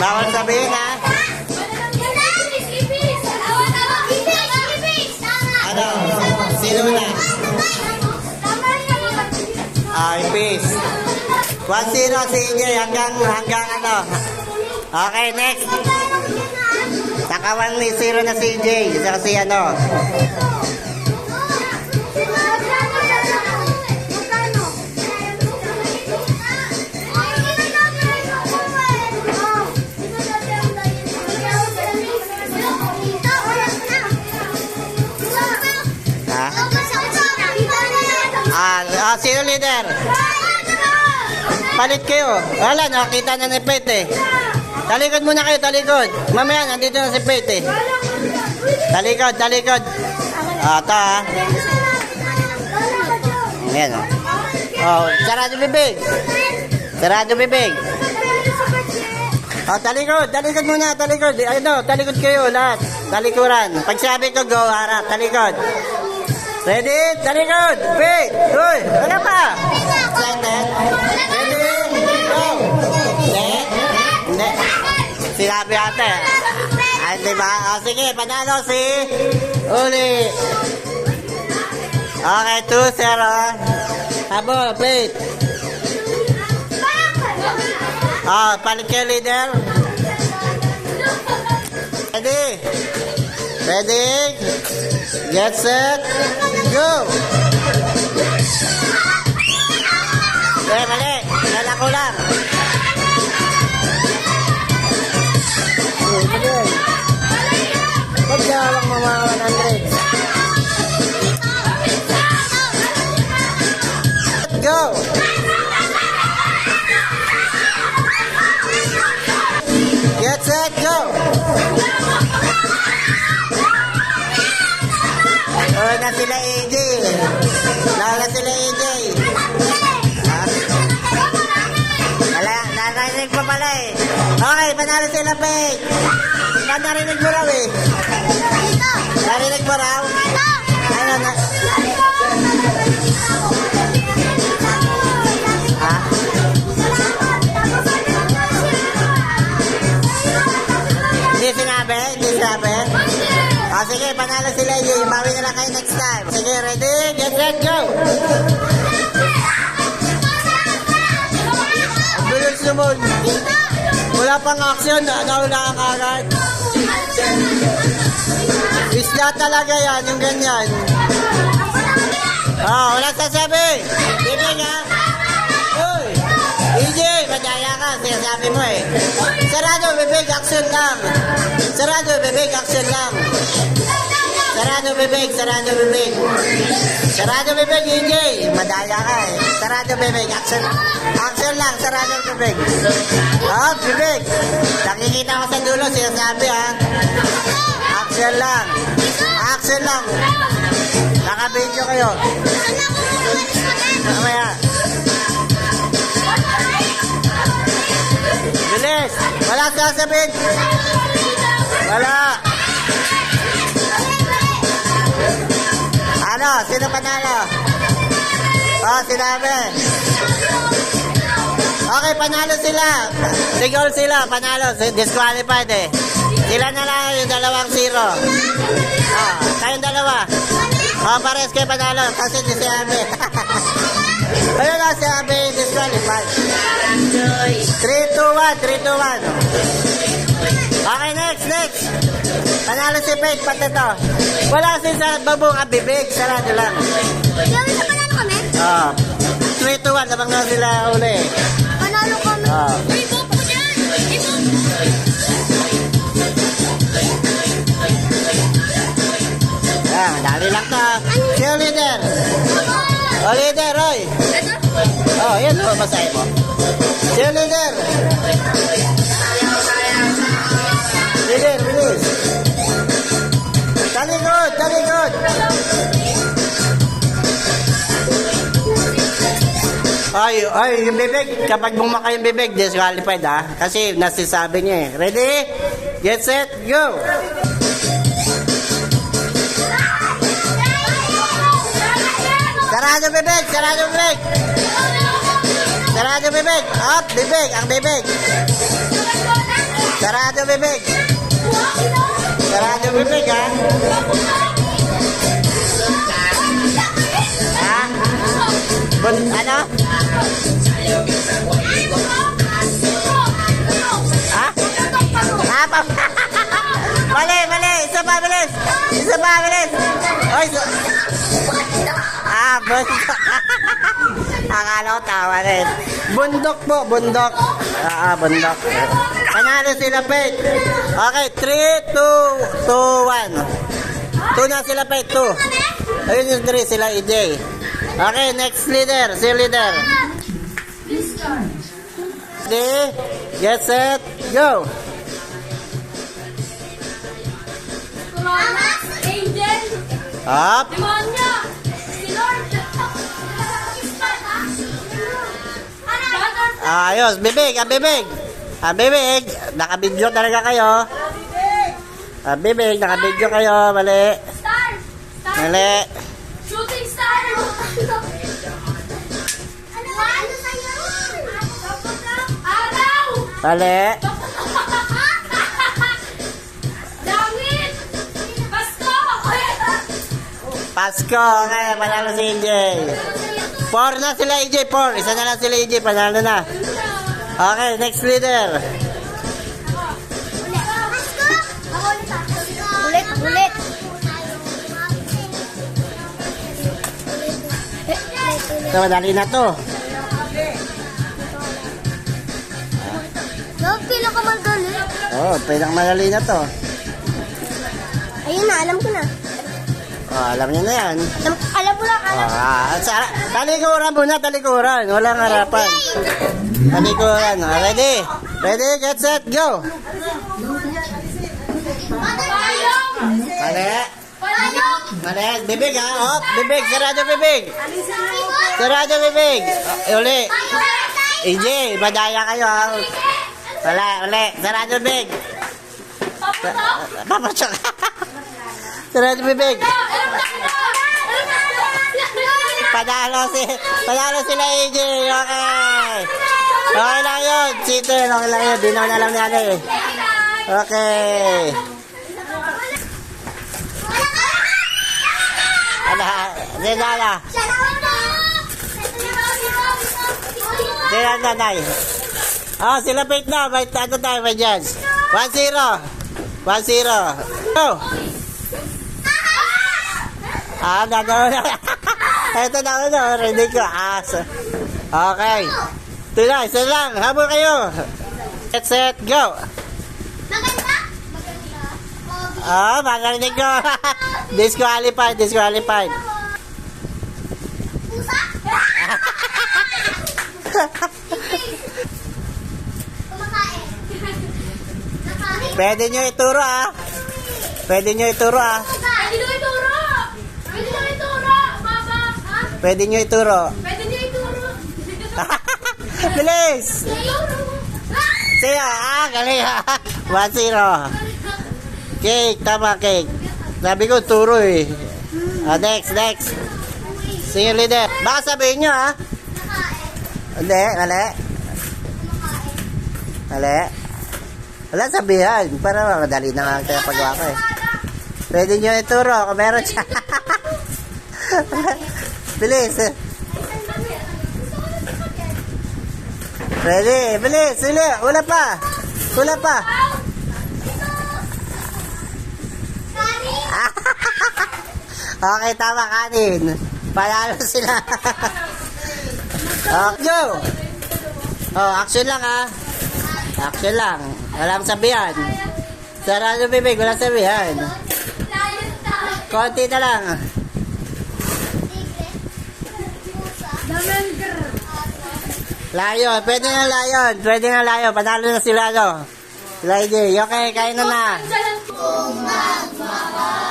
Bawal sabihin, ha? Ano? Sino na? Ay, peace. 1-0 si EJ hanggang ano. Okay, next. Saka 1-0 na si EJ. Saka si ano. Sino leader? Palit kayo. Wala, nakakita na ni Pete. Talikod muna kayo, talikod. Mamaya, nandito na si Pete. Talikod, talikod. Ito, ha. Ayan, o. Oh, sarado bibig. Sarado bibig. Oh, talikod, talikod muna, talikod. Ano, talikod kayo, lahat. Talikuran. Pag sabi ko, go, harap, talikod. Ready? Talikod! Wait! Uy! Ano pa? Excited? Ready? Go! Hindi. Sinabi ate. Ay, diba? O, sige, panalo si Uli. Okay, 2-0. Habo, plate. Oh, palit kayo, leader. Ready? Ready? Get set. Go! Mali. Kala ko lang. Pag lang mga 100. Go! Get set, go! Na sila AJ. Na sila AJ. Narinig pa pala eh. Okay, panalo sila, Peg. Narinig mo raw eh. Narinig mo raw? Ano na? Ha? Hindi sinabi? Hindi sinabi? Oh, sige, panalo sila yun. Bawi na lang kayo next time. Sige, ready? Get set, go! Bilis naman. Wala pang action. Nauna ka agad. Isla talaga yan, yung ganyan. Oh, wala sasabi. Bibig, ha? Uy! EJ, madaya ka. Sinasabi mo eh. Sarado, bibig, action lang. Sarado, bibig, action lang. Sarado bibig, sarado bibig. Sarado bibig, EJ. Madaya ka eh. Sarado bibig, action. Action lang, sarado bibig. Oh, bibig. Nakikita ko sa dulo, sinasabi ha. Action lang. Action lang. Naka-video kayo. Mamaya. Bilis. Wala sasabihin. Wala. Ano? Sino panalo? Oh, sinabi. Okay, panalo sila. Sigol sila, panalo. Disqualified eh. Sila na lang yung 2-0. Oh, kayong dalawa. Oh, pares kayo panalo. Kasi di sinabi. Ayun na, sinabi disqualified. 3-2-1, 3-2-1. Okay, next. Panalo si Pete, pati to. Wala si sa babong bibig, sarado lang. Yung isa panalo kami? Oo. 3-2-1, labang na sila uli. Panalo kami. Oo. Ibop ko dyan! Ibop! Ayan, dali lang to. Sino leader? O, leader, Roy. Ito? Oh, yan o, masaya mo. Sino leader? Leader, bilis. Talikod, talikod. Ay, yung bibig, kapag bumaka yung bibig, disqualified ha. Kasi nasisabi niya eh. Ready? Get set, go! Sarado bibig, sarado bibig. Sarado bibig, up, bibig, ang bibig. Sarado bibig. Sarado bibig, ha? Ha? Ano? Ha? Ah, mali, mali. Isa pa, bilis. Isa pa, bilis. Oy, bundok. Akala ko tawa rin. Bundok po, bundok. Bundok. Panalo sila, Pete. Okay, 3, 2, 2, 1. 2 na sila, Pete, 2. Ayun yung 3, sila EJ. Okay, next leader. Si leader. Ready? Get set, go. Angel. Up. Demonyo. Si Lord. Ayos, bibig, bibig. Bibig. Nakabidyo talaga kayo. Bibig, nakabidyo kayo. Mali. Star. Mali. Shooting star. Ano sa'yo? Araw. Mali. Langit. Pasko. Pasko. Okay, panalo si EJ. 4 na sila EJ, 4. Isa na lang sila EJ, panalo na. Okay, next leader. Ulit, ulit. Ito, madali na to. Pila ka madali. Oh, pinakamadali na to. Ayun na, alam ko na. Oh, alam niyo na yan. Alam ko lang, alam. Talikuran muna, talikuran. Walang harapan. Talikuran. Ready? Ready, get set, go. Payong. Mali. Payong. Mali. Bibig, ha? Oh, bibig. Sarado bibig. Sarado bibig. Uli. EJ, madaya kayo, ha? Wala, uli. Sarado bibig. Papatok. Sarado bibig. Panalo sila EJ. Okay. Okay lang yun. Cheater. Okay lang yun. Dinaw na lang natin eh. Okay. Zinala. Zinala nanay. Oh, sila Pete na. May ano tayo may dyan. 1-0. 1-0. Go. Nagano na. Ito na ano. Ready ko. Okay. Ito na. Isa lang. Habol kayo. Get set. Go. Maganda? Magarinig ko. Disqualified. Disqualified. Pusa? Kumakain. Nakain. Pwede nyo ituro, Pwede nyo ituro, Pwede nyo ituro! Pwede nyo ituro! Baba! Ha? Pwede nyo ituro. Pwede nyo ituro! Bilis! Ituro! Siya, galing, 1-0. Cake, tama, cake. Sabi ko, turo, eh. Next. Senior leader. Baka sabihin nyo, Hindi, mali. Mali. Wala sabihan. Para madali na nga kaya pagawa ko, eh. Pwede nyo ituro kung meron siya. Bilis. Ready, bilis, sili. Wala pa. Okay, tama, kanin. Panalo sila. Go. Action lang, Action lang. Walang sabihan. Sarado bibig, walang sabihan. Konti na lang. Layon, pwede na layon. Panalo na sila, Sila, EJ. Okay, kain na. Kung magmamahal